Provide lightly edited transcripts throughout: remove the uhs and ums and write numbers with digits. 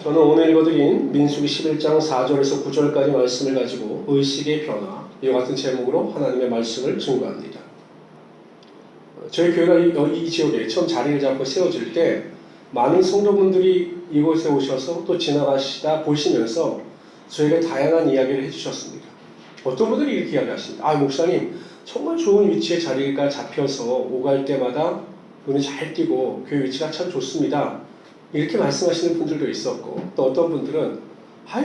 저는 오늘 읽어드린 민수기 11장 4절에서 9절까지 말씀을 가지고 의식의 변화, 이와 같은 제목으로 하나님의 말씀을 증거합니다. 저희 교회가 이 지역에 처음 자리를 잡고 세워질 때 많은 성도분들이 이곳에 오셔서 또 지나가시다 보시면서 저에게 다양한 이야기를 해주셨습니다. 어떤 분들이 이렇게 이야기하십니다. 목사님 정말 좋은 위치에 자리가 잡혀서 오갈 때마다 눈에 잘 띄고 교회 위치가 참 좋습니다. 이렇게 말씀하시는 분들도 있었고, 또 어떤 분들은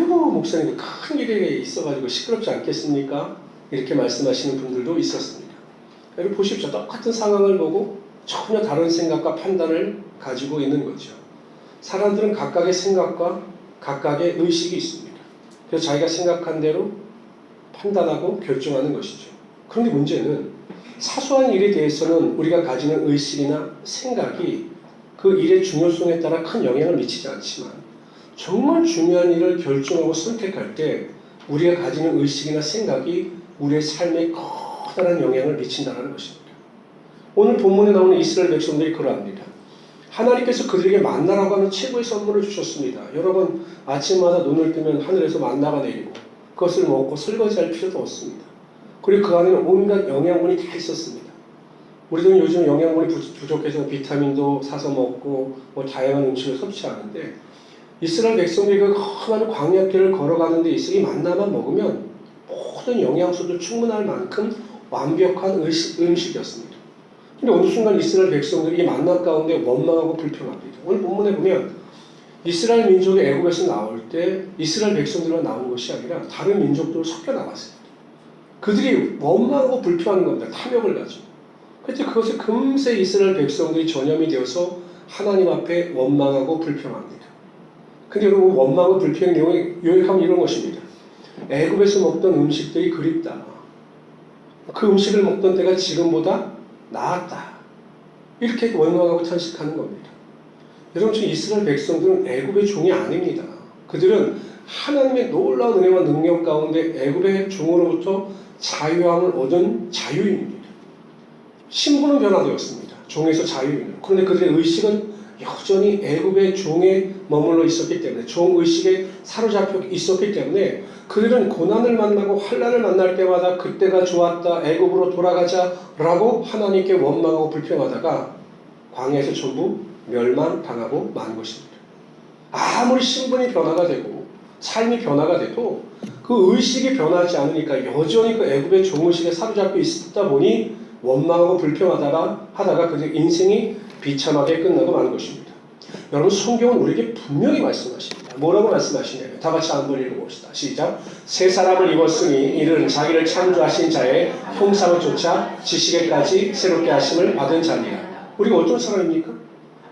목사님 큰 길에 있어가지고 시끄럽지 않겠습니까? 이렇게 말씀하시는 분들도 있었습니다. 여러분 보십시오. 똑같은 상황을 보고 전혀 다른 생각과 판단을 가지고 있는 거죠. 사람들은 각각의 생각과 각각의 의식이 있습니다. 그래서 자기가 생각한 대로 판단하고 결정하는 것이죠. 그런데 문제는 사소한 일에 대해서는 우리가 가지는 의식이나 생각이 그 일의 중요성에 따라 큰 영향을 미치지 않지만, 정말 중요한 일을 결정하고 선택할 때 우리가 가지는 의식이나 생각이 우리의 삶에 커다란 영향을 미친다는 것입니다. 오늘 본문에 나오는 이스라엘 백성들이 그러합니다. 하나님께서 그들에게 만나라고 하는 최고의 선물을 주셨습니다. 여러분, 아침마다 눈을 뜨면 하늘에서 만나가 내리고 그것을 먹고 설거지할 필요도 없습니다. 그리고 그 안에는 온갖 영양분이 다 있었습니다. 우리도 요즘 영양분이 부족해서 비타민도 사서 먹고 다양한 음식을 섭취하는데, 이스라엘 백성들이 그 험한 광야길을 걸어가는 데 있어 이 만나만 먹으면 모든 영양소도 충분할 만큼 완벽한 음식이었습니다. 근데 어느 순간 이스라엘 백성들이 이 만나 가운데 원망하고 불평합니다. 오늘 본문에 보면 이스라엘 민족이 애굽에서 나올 때 이스라엘 백성들만 나온 것이 아니라 다른 민족도 섞여 나갔습니다. 그들이 원망하고 불평하는 겁니다. 탐욕을 가지고. 그래서 그것을 금세 이스라엘 백성들이 전염이 되어서 하나님 앞에 원망하고 불평합니다. 근데 여러분, 원망하고 불평의 요약하면 이런 것입니다. 애굽에서 먹던 음식들이 그립다. 그 음식을 먹던 때가 지금보다 나았다. 이렇게 원망하고 탄식하는 겁니다. 여러분, 지금 이스라엘 백성들은 애굽의 종이 아닙니다. 그들은 하나님의 놀라운 은혜와 능력 가운데 애굽의 종으로부터 자유함을 얻은 자유인입니다. 신분은 변화되었습니다. 종에서 자유인으로. 그런데 그들의 의식은 여전히 애굽의 종에 머물러 있었기 때문에, 종 의식에 사로잡혀 있었기 때문에 그들은 고난을 만나고 환난을 만날 때마다 그때가 좋았다, 애굽으로 돌아가자라고 하나님께 원망하고 불평하다가 광야에서 전부 멸망당하고 만 것입니다. 아무리 신분이 변화가 되고 삶이 변화가 돼도 그 의식이 변하지 않으니까 여전히 그 애굽의 종의식에 사로잡혀 있다 보니 원망하고 불평하다가 그들 인생이 비참하게 끝나고 마는 것입니다. 여러분, 성경은 우리에게 분명히 말씀하십니다. 뭐라고 말씀하시냐면, 다 같이 한번 읽어봅시다. 시작. 새 사람을 입었으니 이는 자기를 창조하신 자의 형상을 쫓아 지식에까지 새롭게 하심을 받은 자니라. 우리가 어떤 사람입니까?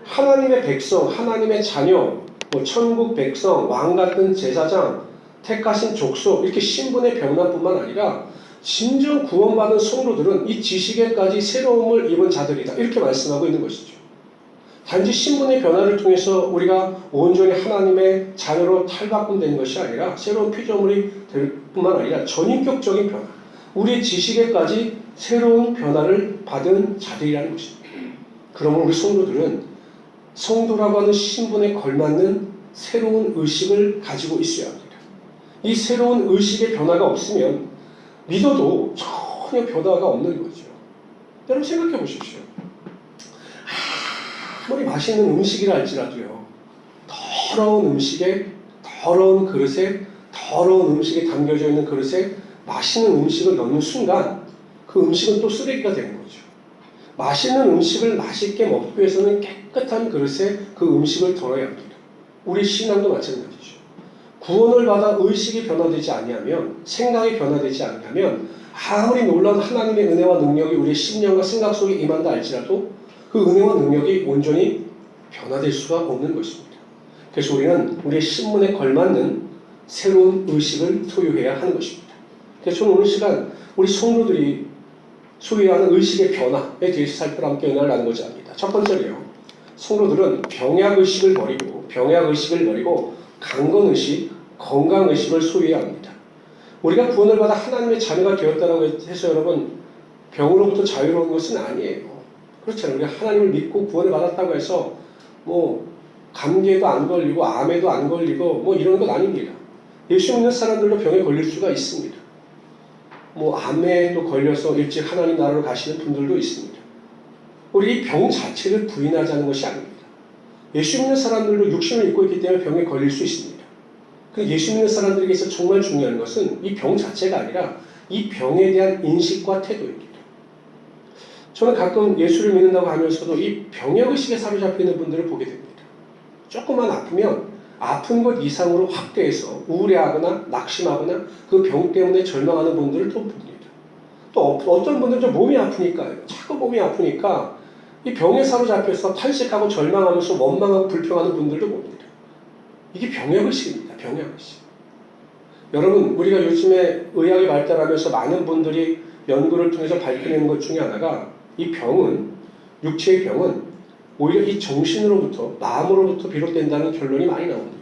하나님의 백성, 하나님의 자녀, 천국 백성, 왕 같은 제사장, 택하신 족속, 이렇게 신분의 변화뿐만 아니라 진정 구원받은 성도들은 이 지식에까지 새로움을 입은 자들이다. 이렇게 말씀하고 있는 것이죠. 단지 신분의 변화를 통해서 우리가 온전히 하나님의 자녀로 탈바꿈된 것이 아니라 새로운 피조물이 될 뿐만 아니라 전인격적인 변화, 우리의 지식에까지 새로운 변화를 받은 자들이라는 것입니다. 그러면 우리 성도들은 성도라고 하는 신분에 걸맞는 새로운 의식을 가지고 있어야 합니다. 이 새로운 의식의 변화가 없으면 믿어도 전혀 변화가 없는 거죠. 여러분 생각해 보십시오. 아무리 맛있는 음식이라 할지라도요, 더러운 음식에, 더러운 그릇에, 더러운 음식이 담겨져 있는 그릇에 맛있는 음식을 넣는 순간 그 음식은 또 쓰레기가 되는 거죠. 맛있는 음식을 맛있게 먹기 위해서는 깨끗한 그릇에 그 음식을 덜어야 합니다. 우리 신앙도 마찬가지죠. 구원을 받아 의식이 변화되지 아니하면, 생각이 변화되지 아니하면 아무리 놀라운 하나님의 은혜와 능력이 우리의 심령과 생각 속에 임한다 할지라도 그 은혜와 능력이 온전히 변화될 수가 없는 것입니다. 그래서 우리는 우리의 신분에 걸맞는 새로운 의식을 소유해야 하는 것입니다. 그래서 저는 오늘 시간 우리 성도들이 소유하는 의식의 변화에 대해서 살펴라 함께 은혜를 나누고자 합니다. 첫 번째로요, 성도들은 병약의식을 버리고 강건의식, 건강의식을 소유해야 합니다. 우리가 구원을 받아 하나님의 자녀가 되었다고 해서 여러분 병으로부터 자유로운 것은 아니에요. 그렇잖아요. 우리가 하나님을 믿고 구원을 받았다고 해서 감기에도 안 걸리고 암에도 안 걸리고 뭐 이런 건 아닙니다. 예수 믿는 사람들도 병에 걸릴 수가 있습니다. 뭐 암에도 걸려서 일찍 하나님 나라로 가시는 분들도 있습니다. 우리 이 병 자체를 부인하자는 것이 아닙니다. 예수 믿는 사람들도 육신을 입고 있기 때문에 병에 걸릴 수 있습니다. 그 예수 믿는 사람들에게 있어 정말 중요한 것은 이 병 자체가 아니라 이 병에 대한 인식과 태도입니다. 저는 가끔 예수를 믿는다고 하면서도 이 병역의식에 사로잡혀 있는 분들을 보게 됩니다. 조금만 아프면 아픈 것 이상으로 확대해서 우울해하거나 낙심하거나 그 병 때문에 절망하는 분들을 또 봅니다. 또 어떤 분들은 좀 몸이 아프니까요. 자꾸 몸이 아프니까 이 병에 사로잡혀서 탄식하고 절망하면서 원망하고 불평하는 분들도 봅니다. 이게 병역의식입니다. 병역의식. 여러분, 우리가 요즘에 의학이 발달하면서 많은 분들이 연구를 통해서 밝혀내는 것 중에 하나가 이 병은, 육체의 병은 오히려 이 정신으로부터, 마음으로부터 비롯된다는 결론이 많이 나옵니다.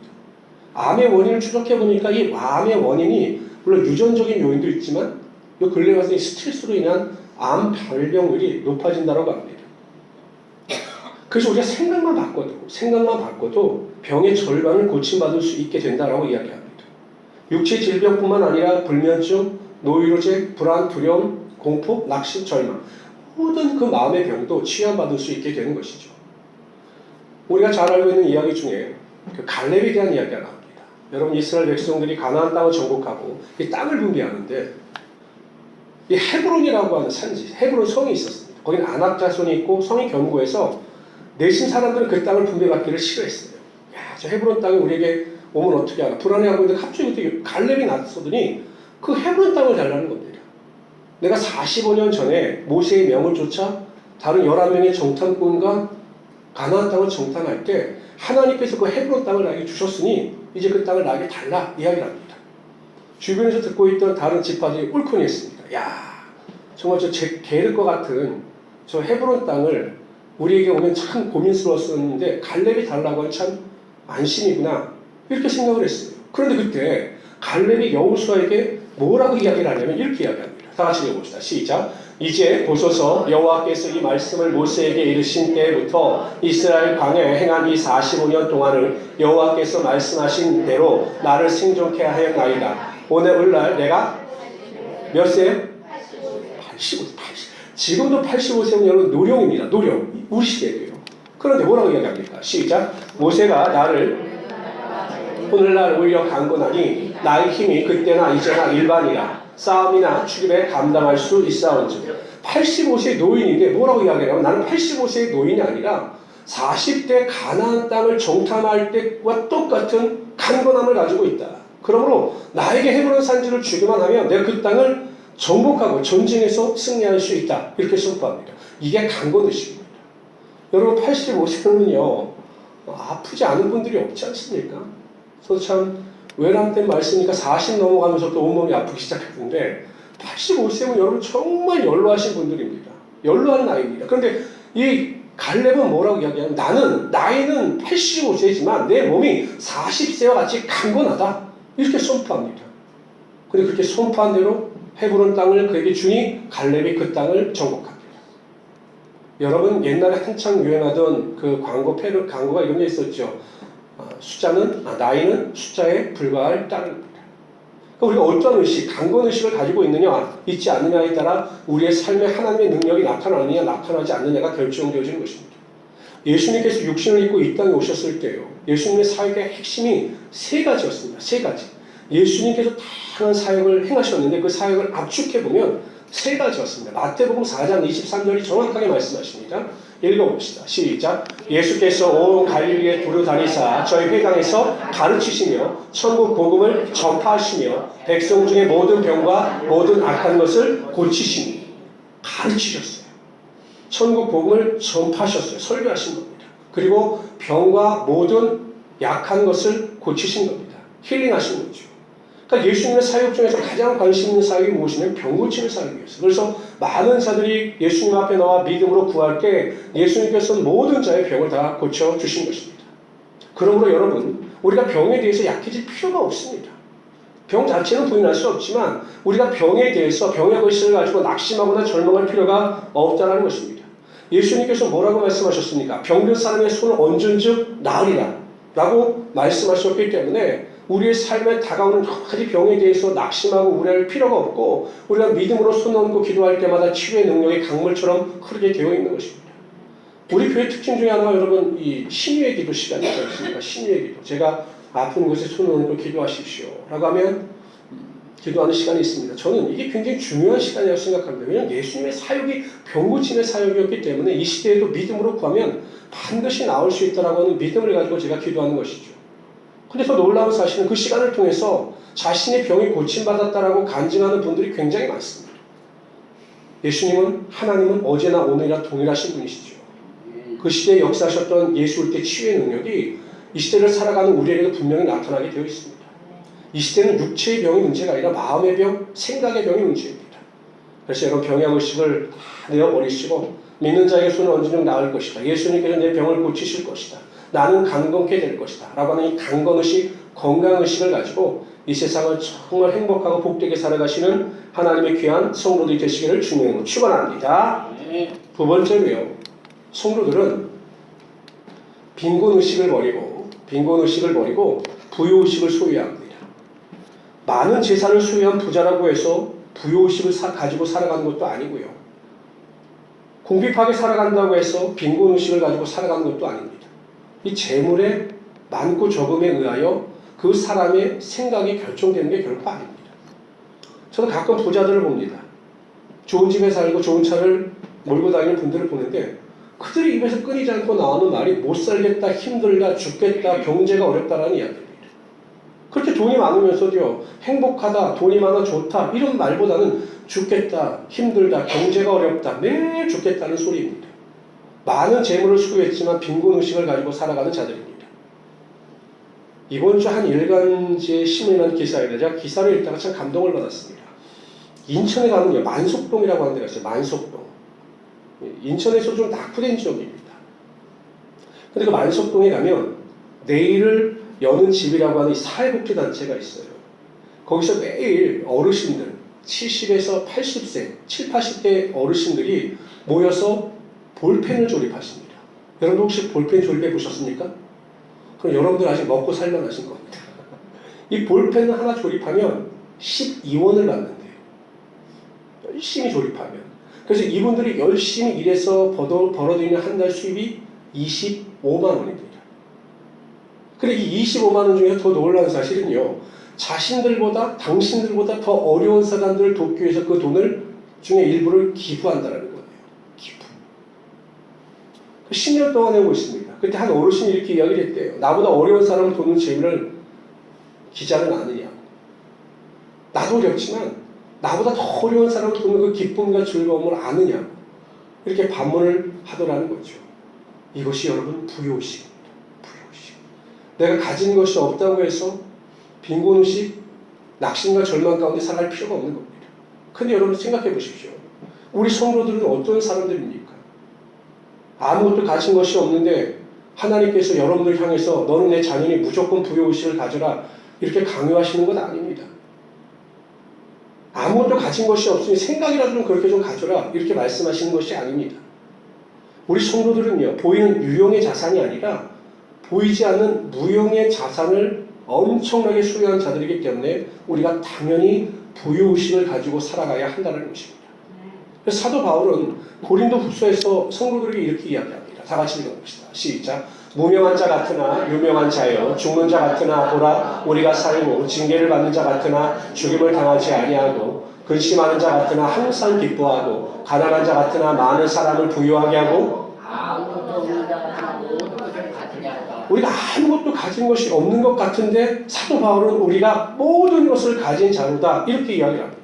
암의 원인을 추적해보니까 이 암의 원인이 물론 유전적인 요인도 있지만 요 근래에 와서 이 스트레스로 인한 암 발병률이 높아진다고 합니다. 그래서 우리가 생각만 바꿔도 병의 절반을 고침받을 수 있게 된다고 이야기합니다. 육체 질병뿐만 아니라 불면증, 노이로제, 불안, 두려움, 공포, 낙심, 절망 모든 그 마음의 병도 치유받을 수 있게 되는 것이죠. 우리가 잘 알고 있는 이야기 중에 그 갈렙에 대한 이야기가 나옵니다. 여러분, 이스라엘 백성들이 가나안 땅을 정복하고 이 땅을 분배하는데 이 헤브론이라고 하는 산지, 헤브론 성이 있었습니다. 거기는 아낙 자손이 있고 성이 견고해서 내신 사람들은 그 땅을 분배받기를 싫어했어요. 야, 저 헤브론 땅이 우리에게 오면 어떻게 하나 불안해하고 있는데 갑자기 그때 갈렙이 나서더니 그 헤브론 땅을 달라는 겁니다. 내가 45년 전에 모세의 명을 쫓아 다른 11명의 정탐꾼과 가나안 땅을 정탐할 때 하나님께서 그 헤브론 땅을 나에게 주셨으니 이제 그 땅을 나에게 달라 이야기를 합니다. 주변에서 듣고 있던 다른 지파들이 꿀꺽했습니다. 야, 정말 저 게를 것 같은 저 헤브론 땅을 우리에게 오면 참 고민스러웠었는데 갈렙이 달라고 하니 참 안심이구나 이렇게 생각을 했어요. 그런데 그때 갈렙이 여호수아에게 뭐라고 이야기를 하냐면 이렇게 이야기합니다. 다 같이 읽어봅시다. 시작. 이제 보소서 여호와께서 이 말씀을 모세에게 이르신 때부터 이스라엘 광야에 행한 이 45년 동안을 여호와께서 말씀하신 대로 나를 생존케 하였나이다. 오늘날 내가 몇 세예요? 80. 지금도 85세면 여러분 노령입니다. 노령. 우리 시대예요. 그런데 뭐라고 이야기합니까? 시작. 모세가 나를 오늘날 오히려 강건하니 나의 힘이 그때나 이제나 일반이라 싸움이나 출입에 감당할 수 있사온즉. 85세 노인인데 뭐라고 이야기하냐면 나는 85세의 노인이 아니라 40대 가나안 땅을 정탐할 때와 똑같은 강건함을 가지고 있다. 그러므로 나에게 헤브론 산지를 주기만 하면 내가 그 땅을 정복하고 전쟁에서 승리할 수 있다. 이렇게 선포합니다. 이게 강건의식입니다. 여러분 85세는요 아프지 않은 분들이 없지 않습니까? 저도 참 외람된 말씀이니까 40 넘어가면서 또 온몸이 아프기 시작했는데 85세면 여러분 정말 연로하신 분들입니다. 연로한 나이입니다. 그런데 이 갈렙은 뭐라고 이야기하냐면 나이는 85세지만 내 몸이 40세와 같이 강건하다. 이렇게 선포합니다. 근데 그렇게 선포한 대로 헤브론 땅을 그에게 주니 갈렙이 그 땅을 정복합니다. 여러분 옛날에 한창 유행하던 그 광고가 이런 게 있었죠. 나이는 숫자에 불과할 따름입니다. 그러니까 우리가 어떤 의식, 강건의식을 가지고 있지 않느냐에 따라 우리의 삶에 하나님의 능력이 나타나느냐 나타나지 않느냐가 결정되어지는 것입니다. 예수님께서 육신을 입고 이 땅에 오셨을 때요. 예수님의 사역의 핵심이 세 가지였습니다. 세 가지. 예수님께서 다양한 사역을 행하셨는데 그 사역을 압축해보면 세 가지였습니다. 마태복음 4장 23절이 정확하게 말씀하십니다. 읽어봅시다. 시작. 예수께서 온 갈릴리에 두루 다니사 저희 회당에서 가르치시며 천국 복음을 전파하시며 백성 중에 모든 병과 모든 악한 것을 고치시니 가르치셨어요. 천국 복음을 전파하셨어요. 설교하신 겁니다. 그리고 병과 모든 약한 것을 고치신 겁니다. 힐링하신 거죠. 그러니까 예수님의 사역 중에서 가장 관심 있는 사역이 무엇이냐면 병 고치는 사역이었어요. 그래서 많은 자들이 예수님 앞에 나와 믿음으로 구할 때 예수님께서는 모든 자의 병을 다 고쳐주신 것입니다. 그러므로 여러분 우리가 병에 대해서 약해질 필요가 없습니다. 병 자체는 부인할 수 없지만 우리가 병에 대해서 병의 의식을 가지고 낙심하거나 절망할 필요가 없다는 것입니다. 예수님께서 뭐라고 말씀하셨습니까? 병든 사람의 손을 얹은즉 나으리라. 라고 말씀하셨기 때문에 우리의 삶에 다가오는 여러 가지 병에 대해서 낙심하고 우려할 필요가 없고 우리가 믿음으로 손 얹고 기도할 때마다 치료의 능력이 강물처럼 흐르게 되어 있는 것입니다. 우리 교회 특징 중에 하나가 여러분 이 신유의 기도 시간이 있지 않습니까? 신유의 기도. 제가 아픈 곳에 손을 얹고 기도하십시오 라고 하면 기도하는 시간이 있습니다. 저는 이게 굉장히 중요한 시간이라고 생각합니다. 왜냐하면 예수님의 사역이 병고침의 사역이었기 때문에 이 시대에도 믿음으로 구하면 반드시 나올 수 있다라고 하는 믿음을 가지고 제가 기도하는 것이죠. 근데 더 놀라운 사실은 그 시간을 통해서 자신의 병이 고침받았다라고 간증하는 분들이 굉장히 많습니다. 예수님은 하나님은 어제나 오늘이나 동일하신 분이시죠. 그 시대에 역사하셨던 예수 올 때 치유의 능력이 이 시대를 살아가는 우리에게도 분명히 나타나게 되어 있습니다. 이 시대는 육체의 병이 문제가 아니라 마음의 병, 생각의 병이 문제입니다. 그래서 여러분 병의 의식을 다 내어버리시고 믿는 자에게 손을 얹은 중 나을 것이다. 예수님께서 내 병을 고치실 것이다. 나는 강건케 될 것이다. 라고 하는 이 강건의식, 건강의식을 가지고 이 세상을 정말 행복하고 복되게 살아가시는 하나님의 귀한 성도들이 되시기를 주님으로 축원합니다. 두 번째로요. 성도들은 빈곤의식을 버리고 부요의식을 소유해야 합니다. 많은 재산을 소유한 부자라고 해서 부요의식을 가지고 살아가는 것도 아니고요. 궁핍하게 살아간다고 해서 빈곤의식을 가지고 살아가는 것도 아닙니다. 이 재물의 많고 적음에 의하여 그 사람의 생각이 결정되는 게 결코 아닙니다. 저는 가끔 부자들을 봅니다. 좋은 집에 살고 좋은 차를 몰고 다니는 분들을 보는데 그들의 입에서 끊이지 않고 나오는 말이 못 살겠다, 힘들다, 죽겠다, 경제가 어렵다라는 이야기입니다. 그렇게 돈이 많으면서도요, 행복하다, 돈이 많아 좋다 이런 말보다는 죽겠다, 힘들다, 경제가 어렵다, 매일 죽겠다는 소리입니다. 많은 재물을 수고했지만 빈곤의식을 가지고 살아가는 자들입니다. 이번 주 한 일간지에 신문한 기사인데 제가 기사를 읽다가 참 감동을 받았습니다. 인천에 가면 만석동이라고 하는 데가 있어요. 만석동. 인천에서 좀 낙후된 지역입니다. 근데 그 만석동에 가면 내일을 여는 집이라고 하는 사회복지단체가 있어요. 거기서 매일 어르신들 70에서 80세, 7, 80대 어르신들이 모여서 볼펜을 조립하십니다. 여러분 혹시 볼펜 조립해 보셨습니까? 그럼 여러분들 아직 먹고 살만 하신 겁니다. 이 볼펜을 하나 조립하면 12원을 받는데요. 열심히 조립하면. 그래서 이분들이 열심히 일해서 벌어들이는 한 달 수입이 25만 원입니다. 근데 이 25만 원 중에 더 놀라운 사실은요. 당신들보다 더 어려운 사람들을 돕기 위해서 그 돈을 중에 일부를 기부한다는 거예요. 기부. 10년 동안 해오고 있습니다. 그때 한 어르신이 이렇게 이야기를 했대요. 나보다 어려운 사람을 돕는 재미를 기자는 아느냐. 나도 어렵지만 나보다 더 어려운 사람을 돕는 그 기쁨과 즐거움을 아느냐. 이렇게 반문을 하더라는 거죠. 이것이 여러분 부요의식입니다. 부요의식. 내가 가진 것이 없다고 해서 빈곤의식, 낙심과 절망 가운데 살아갈 필요가 없는 겁니다. 근데 여러분 생각해 보십시오. 우리 성도들은 어떤 사람들입니까? 아무것도 가진 것이 없는데 하나님께서 여러분들 향해서 너는 내 자녀니 무조건 부요의식을 가져라 이렇게 강요하시는 건 아닙니다. 아무것도 가진 것이 없으니 생각이라도 좀 그렇게 좀 가져라 이렇게 말씀하시는 것이 아닙니다. 우리 성도들은요, 보이는 유용의 자산이 아니라 보이지 않는 무용의 자산을 엄청나게 소유한 자들이기 때문에 우리가 당연히 부요의식을 가지고 살아가야 한다는 것입니다. 그래서 사도 바울은 고린도 후서에서 성도들에게 이렇게 이야기합니다. 다 같이 읽어봅시다. 시작. 무명한 자 같으나 유명한 자여, 죽는 자 같으나 보라 우리가 살고 징계를 받는 자 같으나 죽임을 당하지 아니하고 근심하는 자 같으나 항상 기뻐하고 가난한 자 같으나 많은 사람을 부유하게 하고 우리가 아무것도 가진 것이 없는 것 같은데 사도 바울은 우리가 모든 것을 가진 자로다 이렇게 이야기를 합니다.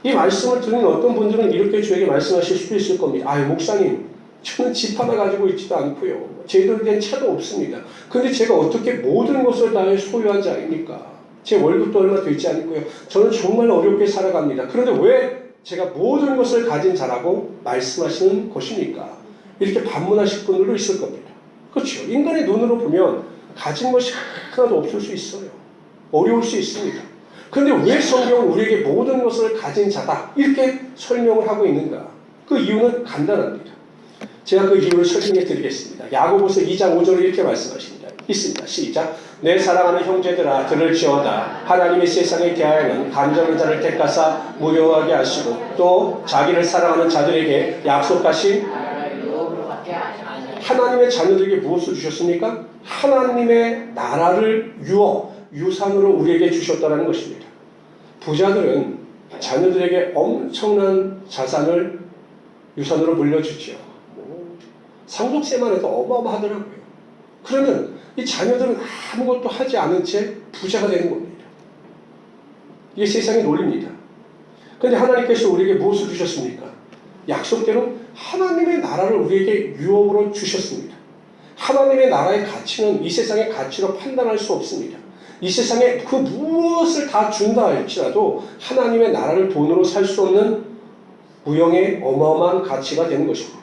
이 말씀을 듣는 어떤 분들은 이렇게 저에게 말씀하실 수도 있을 겁니다. 아유 목사님 저는 집 하나 가지고 있지도 않고요. 제대로 된 차도 없습니다. 근데 제가 어떻게 모든 것을 다 소유한 자입니까? 제 월급도 얼마 되지 않고요. 저는 정말 어렵게 살아갑니다. 그런데 왜 제가 모든 것을 가진 자라고 말씀하시는 것입니까? 이렇게 반문하실 분들도 있을 겁니다. 그렇죠. 인간의 눈으로 보면 가진 것이 하나도 없을 수 있어요. 어려울 수 있습니다. 그런데 왜 성경은 우리에게 모든 것을 가진 자다 이렇게 설명을 하고 있는가? 그 이유는 간단합니다. 제가 그 이유를 설명해 드리겠습니다. 야고보서 2장 5절에 이렇게 말씀하십니다. 있습니다. 시작. 내 사랑하는 형제들아 들을지어다. 하나님이 세상에 대하여는 감정의 자를 택하사 무효하게 하시고 또 자기를 사랑하는 자들에게 약속하신 하나님의 자녀들에게 무엇을 주셨습니까? 하나님의 나라를 유산으로 우리에게 주셨다는 것입니다. 부자들은 자녀들에게 엄청난 자산을 유산으로 물려주죠. 상속세만 해도 어마어마하더라고요. 그러면 이 자녀들은 아무것도 하지 않은 채 부자가 되는 겁니다. 이게 세상의 논리입니다. 그런데 하나님께서 우리에게 무엇을 주셨습니까? 약속대로 하나님의 나라를 우리에게 유업으로 주셨습니다. 하나님의 나라의 가치는 이 세상의 가치로 판단할 수 없습니다. 이 세상에 그 무엇을 다 준다 할지라도 하나님의 나라를 돈으로 살 수 없는 무형의 어마어마한 가치가 되는 것입니다.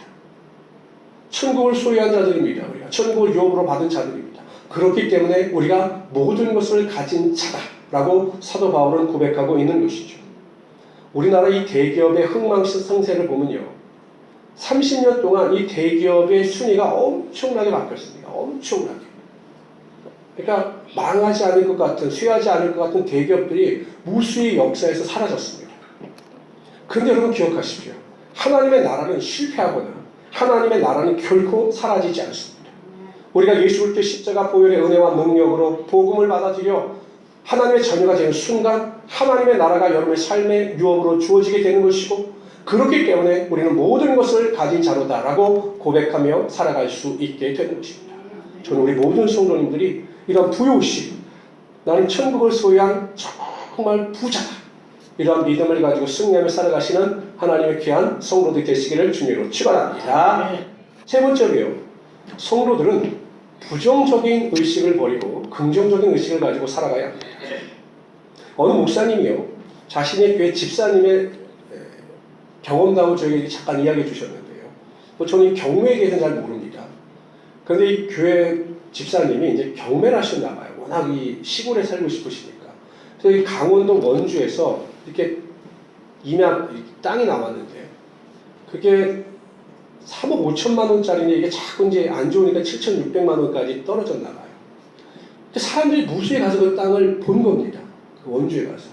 천국을 소유한 자들입니다. 우리가 천국을 유업으로 받은 자들입니다. 그렇기 때문에 우리가 모든 것을 가진 자다라고 사도 바울은 고백하고 있는 것이죠. 우리나라 이 대기업의 흥망성쇠를 보면요, 30년 동안 이 대기업의 순위가 엄청나게 바뀌었습니다. 엄청나게. 그러니까 망하지 않을 것 같은, 쇠하지 않을 것 같은 대기업들이 무수히 역사에서 사라졌습니다. 그런데 여러분 기억하십시오. 하나님의 나라는 실패하거나 하나님의 나라는 결코 사라지지 않습니다. 우리가 예수 그리스도의 십자가 보혈의 은혜와 능력으로 복음을 받아들여 하나님의 자녀가 되는 순간 하나님의 나라가 여러분의 삶의 유업으로 주어지게 되는 것이고, 그렇기 때문에 우리는 모든 것을 가진 자로다라고 고백하며 살아갈 수 있게 되는 것입니다. 저는 우리 모든 성도님들이 이런 부요식, 나는 천국을 소유한 정말 부자다, 이러한 믿음을 가지고 승리하며 살아가시는 하나님의 귀한 성도들 되시기를 주님으로 축원합니다. 세 번째로요, 성도들은 부정적인 의식을 버리고 긍정적인 의식을 가지고 살아가야 합니다. 어느 목사님이요, 자신의 교회 집사님의 경험담을 저에게 잠깐 이야기해 주셨는데요. 저는 이 경매에 대해서는 잘 모릅니다. 그런데 이 교회 집사님이 이제 경매를 하셨나 봐요. 워낙 이 시골에 살고 싶으시니까. 그래서 이 강원도 원주에서 이렇게 땅이 나왔는데 그게 3억 5천만 원짜리인데 이게 자꾸 이제 안 좋으니까 7,600만 원까지 떨어졌나 봐요. 사람들이 무수히 가서 그 땅을 본 겁니다. 그 원주에 가서.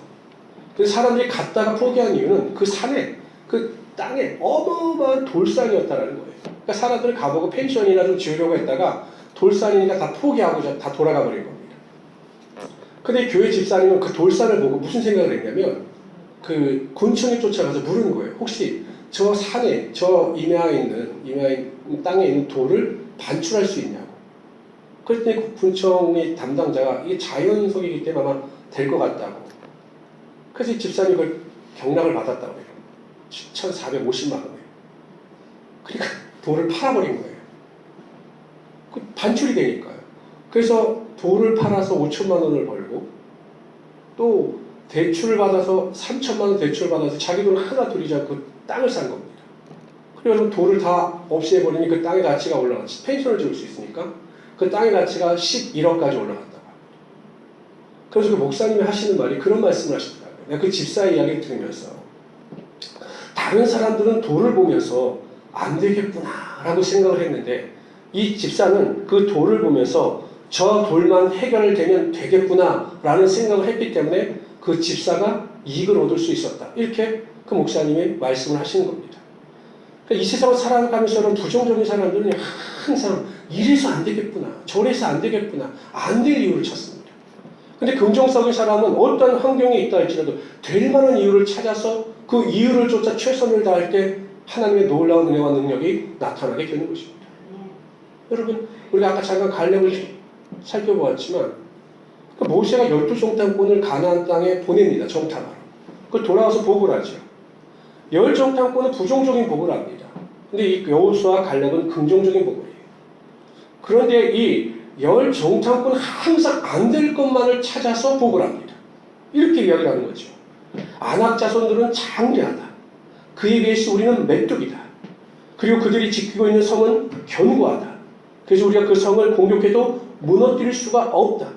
그래서 사람들이 갔다가 포기한 이유는 그 산에, 그 땅에 어마어마한 돌산이었다는 거예요. 그러니까 사람들이 가보고 펜션이나 좀 지으려고 했다가 돌산이니까 다 포기하고 다 돌아가 버린 겁니다. 근데 교회 집사님은 그 돌산을 보고 무슨 생각을 했냐면, 그 군청이 쫓아가서 물은 거예요. 혹시 저 산에, 저 임야에 있는 땅에 있는 돌을 반출할 수 있냐고. 그랬더니 그 군청의 담당자가 이게 자연석이기 때문에 아마 될 것 같다고. 그래서 이 집사님이 그걸 경락을 받았다고 해요. 7,450만 원에. 그러니까 돌을 팔아버린 거예요. 그 반출이 되니까요. 그래서 돌을 팔아서 5천만 원을 벌고, 또 대출을 받아서 3천만 원 대출을 받아서 자기 돈 하나 들이지 않고 그 땅을 산 겁니다. 그리고 돌을 다 없애버리니 그 땅의 가치가 올라갔지. 펜션을 지을 수 있으니까 그 땅의 가치가 11억까지 올라갔다고. 그래서 그 목사님이 하시는 말이 그런 말씀을 하시더라고요. 내가 그 집사의 이야기를 들으면서, 다른 사람들은 돌을 보면서 안 되겠구나 라고 생각을 했는데, 이 집사는 그 돌을 보면서 저 돌만 해결되면 되겠구나 라는 생각을 했기 때문에 그 집사가 이익을 얻을 수 있었다. 이렇게 그 목사님이 말씀을 하시는 겁니다. 그러니까 이 세상을 살아가면서 부정적인 사람들은 항상 이래서 안 되겠구나, 저래서 안 되겠구나, 안 될 이유를 찾습니다. 근데 긍정적인 사람은 어떤 환경에 있다 할지라도 될 만한 이유를 찾아서 그 이유를 쫓아 최선을 다할 때 하나님의 놀라운 은혜와 능력이 나타나게 되는 것입니다. 여러분, 우리가 아까 잠깐 갈렙을 살펴보았지만, 그 모세가 12정탐꾼을 가나안 땅에 보냅니다. 정탐하러. 그걸 돌아와서 복을 하죠. 10정탐꾼은 부정적인 복을 합니다. 근데 이 여호수아와 갈렙은 긍정적인 복을 해요. 그런데 이 10정탐꾼은 항상 안 될 것만을 찾아서 복을 합니다. 이렇게 이야기를 하는 거죠. 안악 자손들은 장대하다. 그에 비해서 우리는 메뚜기다. 그리고 그들이 지키고 있는 성은 견고하다. 그래서 우리가 그 성을 공격해도 무너뜨릴 수가 없다.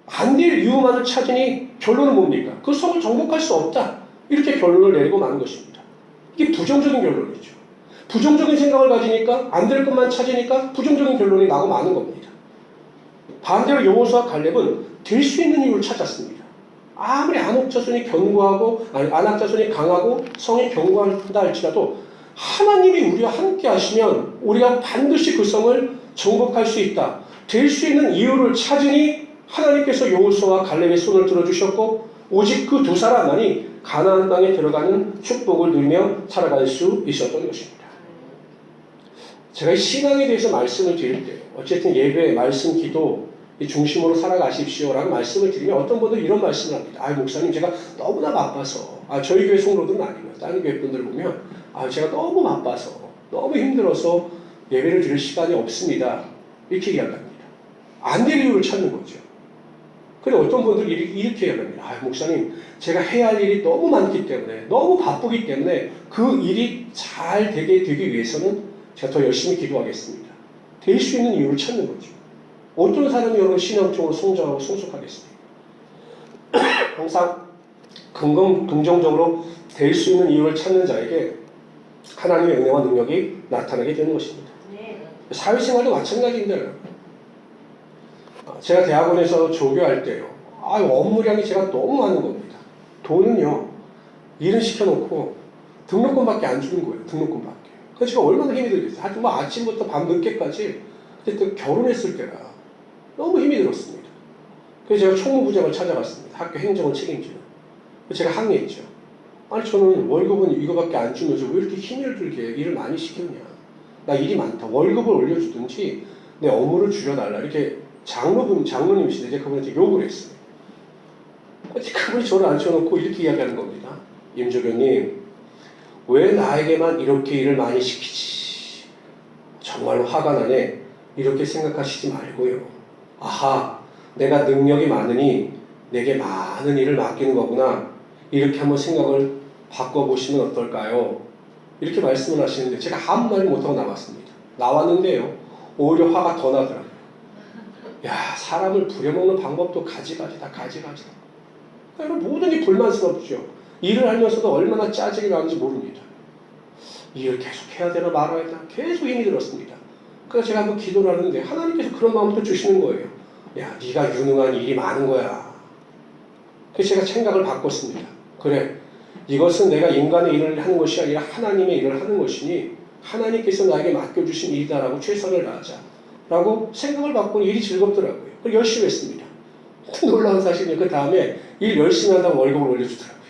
안 될 이유만을 찾으니 결론은 뭡니까? 그 성을 정복할 수 없다. 이렇게 결론을 내리고 마는 것입니다. 이게 부정적인 결론이죠. 부정적인 생각을 가지니까 안 될 것만 찾으니까 부정적인 결론이 나고 마는 겁니다. 반대로 여호수아 갈렙은 될 수 있는 이유를 찾았습니다. 아무리 안악 자손이 견고하고 안악 자손이 강하고 성이 견고하다 할지라도 하나님이 우리와 함께 하시면 우리가 반드시 그 성을 정복할 수 있다. 될 수 있는 이유를 찾으니 하나님께서 여호수아와 갈렙의 손을 들어주셨고 오직 그 두 사람만이 가나안 땅에 들어가는 축복을 누리며 살아갈 수 있었던 것입니다. 제가 신앙에 대해서 말씀을 드릴 때 어쨌든 예배, 말씀, 기도 이 중심으로 살아가십시오라는 말씀을 드리면 어떤 분들은 이런 말씀을 합니다. 목사님 제가 너무나 바빠서 저희 교회 성도들은 아니고요. 다른 교회 분들 보면 제가 너무 바빠서 너무 힘들어서 예배를 드릴 시간이 없습니다. 이렇게 이야기합니다. 안 될 이유를 찾는 거죠. 근데 어떤 분들은 이렇게 이야기합니다. 목사님 제가 해야 할 일이 너무 많기 때문에 너무 바쁘기 때문에 그 일이 잘 되기 위해서는 제가 더 열심히 기도하겠습니다. 될 수 있는 이유를 찾는 거죠. 어떤 사람이 여러분 신앙적으로 성장하고 성숙하겠습니까? 항상 긍정적으로 될 수 있는 이유를 찾는 자에게 하나님의 은혜와 능력이 나타나게 되는 것입니다. 사회생활도 마찬가지인데요. 제가 대학원에서 조교할 때요. 업무량이 제가 너무 많은 겁니다. 돈은요, 일은 시켜놓고 등록금밖에 안 주는 거예요. 등록금밖에. 그래서 제가 얼마나 힘이 들겠어요. 하여튼 뭐 아침부터 밤 늦게까지. 그때 결혼했을 때라 너무 힘이 들었습니다. 그래서 제가 총무부장을 찾아갔습니다. 학교 행정을 책임지는. 제가 항의했죠. 저는 월급은 이거밖에 안 주면서 왜 이렇게 힘을 들게 일을 많이 시켰냐. 나 일이 많다. 월급을 올려주든지 내 업무를 줄여달라. 이렇게 장로님이신데 제가 그분한테 욕을 했어요. 그분이 저를 앉혀놓고 이렇게 이야기하는 겁니다. 임조교님, 왜 나에게만 이렇게 일을 많이 시키지? 정말로 화가 나네. 이렇게 생각하시지 말고요. 내가 능력이 많으니 내게 많은 일을 맡기는 거구나. 이렇게 한번 생각을 바꿔보시면 어떨까요? 이렇게 말씀을 하시는데 제가 아무 말을 못하고 나왔습니다. 나왔는데요. 오히려 화가 더 나더라고요. 사람을 부려먹는 방법도 가지가지다. 여러분 모든 게 불만스럽죠. 일을 하면서도 얼마나 짜증이 나는지 모릅니다. 일을 계속 해야 되나 말아야 되나 계속 힘이 들었습니다. 그래서 제가 한번 기도를 하는데 하나님께서 그런 마음도 주시는 거예요. 네가 유능한 일이 많은 거야. 그래서 제가 생각을 바꿨습니다. 그래, 이것은 내가 인간의 일을 하는 것이 아니라 하나님의 일을 하는 것이니 하나님께서 나에게 맡겨주신 일이다라고 최선을 다하자 라고 생각을 바꾸니 일이 즐겁더라고요. 그리고 열심히 했습니다. 놀라운 사실은 그 다음에 일 열심히 한다고 월급을 올려주더라고요.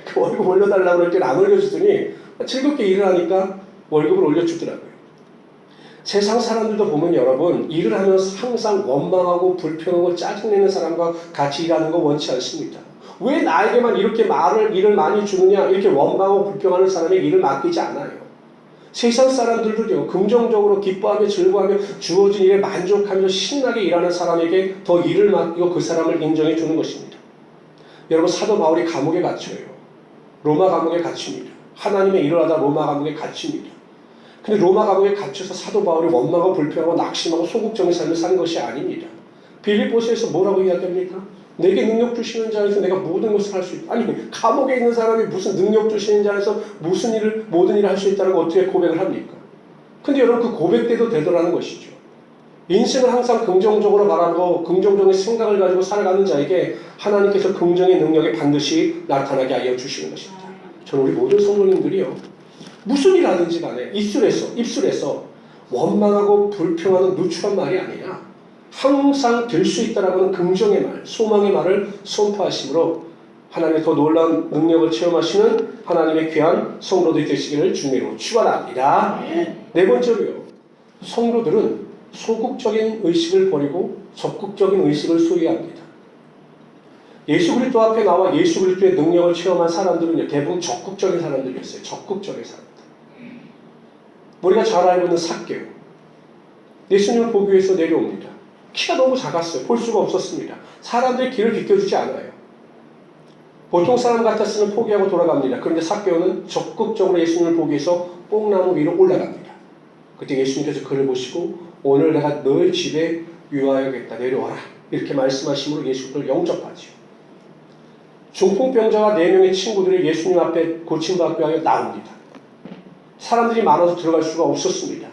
그 월급 올려달라고 그럴 때는 안 올려주더니 즐겁게 일을 하니까 월급을 올려주더라고요. 세상 사람들도 보면 여러분 일을 하면서 항상 원망하고 불평하고 짜증내는 사람과 같이 일하는 거 원치 않습니다. 왜 나에게만 이렇게 일을 많이 주느냐 이렇게 원망하고 불평하는 사람에게 일을 맡기지 않아요. 세상 사람들도요 긍정적으로 기뻐하며 즐거워하며 주어진 일에 만족하며 신나게 일하는 사람에게 더 일을 맡기고 그 사람을 인정해 주는 것입니다. 여러분 사도 바울이 감옥에 갇혀요. 로마 감옥에 갇힙니다. 하나님의 일을 하다 로마 감옥에 갇힙니다. 근데 로마 감옥에 갇혀서 사도 바울이 원망하고 불평하고 낙심하고 소극적인 삶을 사는 것이 아닙니다. 빌립보서에서 뭐라고 이야기합니까? 내게 능력 주시는 자에서 내가 모든 것을 할 수 있다. 감옥에 있는 사람이 무슨 능력 주시는 자에서 모든 일을 할 수 있다고 어떻게 고백을 합니까? 근데 여러분 그 고백대로 되더라는 것이죠. 인생을 항상 긍정적으로 바라보고 긍정적인 생각을 가지고 살아가는 자에게 하나님께서 긍정의 능력이 반드시 나타나게 하여 주시는 것입니다. 저는 우리 모든 성도님들이요 무슨 일 하든지 간에 입술에서 원망하고 불평하는 누추한 말이 아니라 항상 될 수 있다라고 하는 긍정의 말, 소망의 말을 선포하심으로 하나님의 더 놀라운 능력을 체험하시는 하나님의 귀한 성도들이 되시기를 주님으로 축원합니다. 네 번째로요. 성도들은 소극적인 의식을 버리고 적극적인 의식을 소유합니다. 예수 그리스도 앞에 나와 예수 그리스도의 능력을 체험한 사람들은 대부분 적극적인 사람들이었어요. 적극적인 사람들. 우리가 잘 알고 있는 삭개오. 예수님을 보기 위해서 내려옵니다. 키가 너무 작았어요. 볼 수가 없었습니다. 사람들이 길을 비켜주지 않아요. 보통 사람 같았으면 포기하고 돌아갑니다. 그런데 삭개오는 적극적으로 예수님을 보기 위해서 뽕나무 위로 올라갑니다. 그때 예수님께서 그를 보시고 오늘 내가 너의 집에 유하여야겠다. 내려와라. 이렇게 말씀하심으로 예수를 영접하죠. 중풍병자와 4명의 친구들이 예수님 앞에 고침받기 위하여 나옵니다. 사람들이 많아서 들어갈 수가 없었습니다.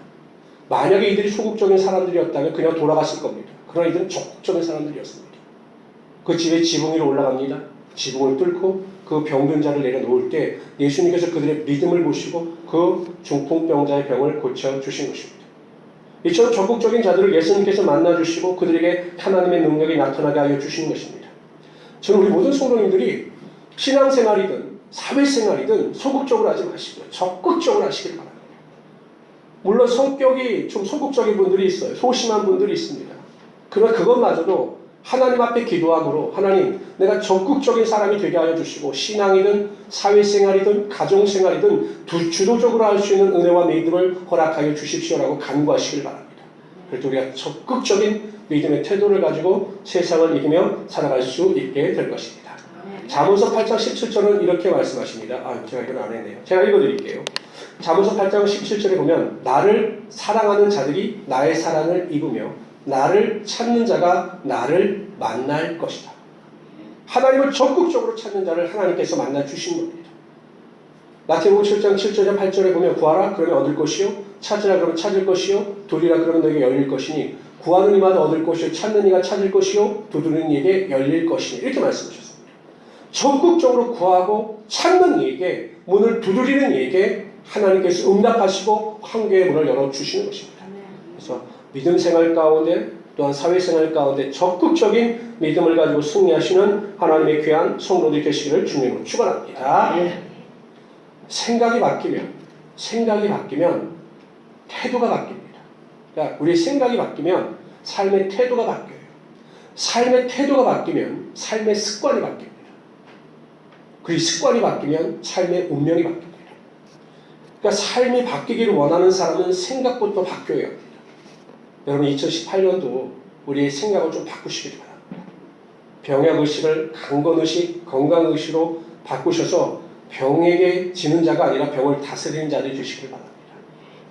만약에 이들이 소극적인 사람들이었다면 그냥 돌아갔을 겁니다. 그러나 이들은 적극적인 사람들이었습니다. 그 집에 지붕 위로 올라갑니다. 지붕을 뚫고 그 병든 자를 내려놓을 때 예수님께서 그들의 믿음을 보시고 그 중풍병자의 병을 고쳐주신 것입니다. 이처럼 적극적인 자들을 예수님께서 만나주시고 그들에게 하나님의 능력이 나타나게 하여 주시는 것입니다. 저는 우리 모든 성도님들이 신앙생활이든 사회생활이든 소극적으로 하지 마시고요. 적극적으로 하시길 바랍니다. 물론 성격이 좀 소극적인 분들이 있어요. 소심한 분들이 있습니다. 그러나 그것마저도 하나님 앞에 기도함으로 하나님 내가 적극적인 사람이 되게 하여 주시고 신앙이든 사회생활이든 가정생활이든 주도적으로 할 수 있는 은혜와 믿음을 허락하여 주십시오라고 간구하시길 바랍니다. 그래서 우리가 적극적인 믿음의 태도를 가지고 세상을 이기며 살아갈 수 있게 될 것입니다. 잠언서 8장 17절은 이렇게 말씀하십니다. 제가 이걸 안 했네요. 제가 읽어드릴게요. 잠언서 8장 17절에 보면 나를 사랑하는 자들이 나의 사랑을 입으며 나를 찾는 자가 나를 만날 것이다. 하나님을 적극적으로 찾는 자를 하나님께서 만나 주신 겁니다. 마태복음 7장 7절에 8절에 보면 구하라 그러면 얻을 것이요 찾으라 그러면 찾을 것이요 두드리라 그러면 너에게 열릴 것이니 구하는 이마다 얻을 것이요 찾는 이가 찾을 것이요 두드리는 이에게 열릴 것이니 이렇게 말씀하셨습니다. 적극적으로 구하고 찾는 이에게 문을 두드리는 이에게 하나님께서 응답하시고 황교의 문을 열어주시는 것입니다. 그래서 믿음 생활 가운데 또한 사회생활 가운데 적극적인 믿음을 가지고 승리하시는 하나님의 귀한 성도들이 되시기를 주님으로 축원합니다. 생각이 바뀌면 태도가 바뀝니다. 그러니까 우리 생각이 바뀌면 삶의 태도가 바뀌어요. 삶의 태도가 바뀌면 삶의 습관이 바뀝니다. 그리고 습관이 바뀌면 삶의 운명이 바뀝니다. 그러니까 삶이 바뀌기를 원하는 사람은 생각부터 바뀌어야 합니다. 여러분 2018년도 우리의 생각을 좀 바꾸시길 바랍니다. 병약의식을 강건의식, 건강의식으로 바꾸셔서 병에게 지는 자가 아니라 병을 다스리는 자들이 되시길 바랍니다.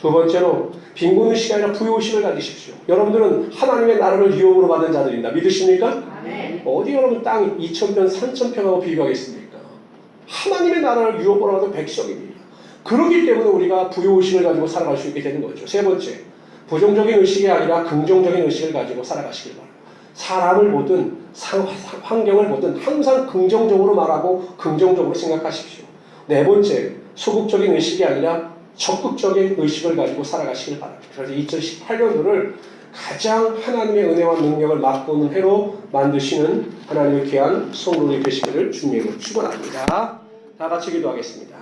두 번째로 빈곤의식이 아니라 부요의식을 가지십시오. 여러분들은 하나님의 나라를 유업으로 받은 자들입니다. 믿으십니까? 네. 어디 여러분 땅 2,000평, 3,000평하고 비교하겠습니까? 하나님의 나라를 유업으로 받은 백성입니다. 그렇기 때문에 우리가 부요의식을 가지고 살아갈 수 있게 되는 거죠. 세 번째, 부정적인 의식이 아니라 긍정적인 의식을 가지고 살아가시길 바랍니다. 사람을 보든 환경을 보든 항상 긍정적으로 말하고 긍정적으로 생각하십시오. 네 번째, 소극적인 의식이 아니라 적극적인 의식을 가지고 살아가시길 바랍니다. 그래서 2018년도를 가장 하나님의 은혜와 능력을 맛보는 해로 만드시는 하나님의 귀한 성도들이 되시기를 주님으로 축원합니다. 다 같이 기도하겠습니다.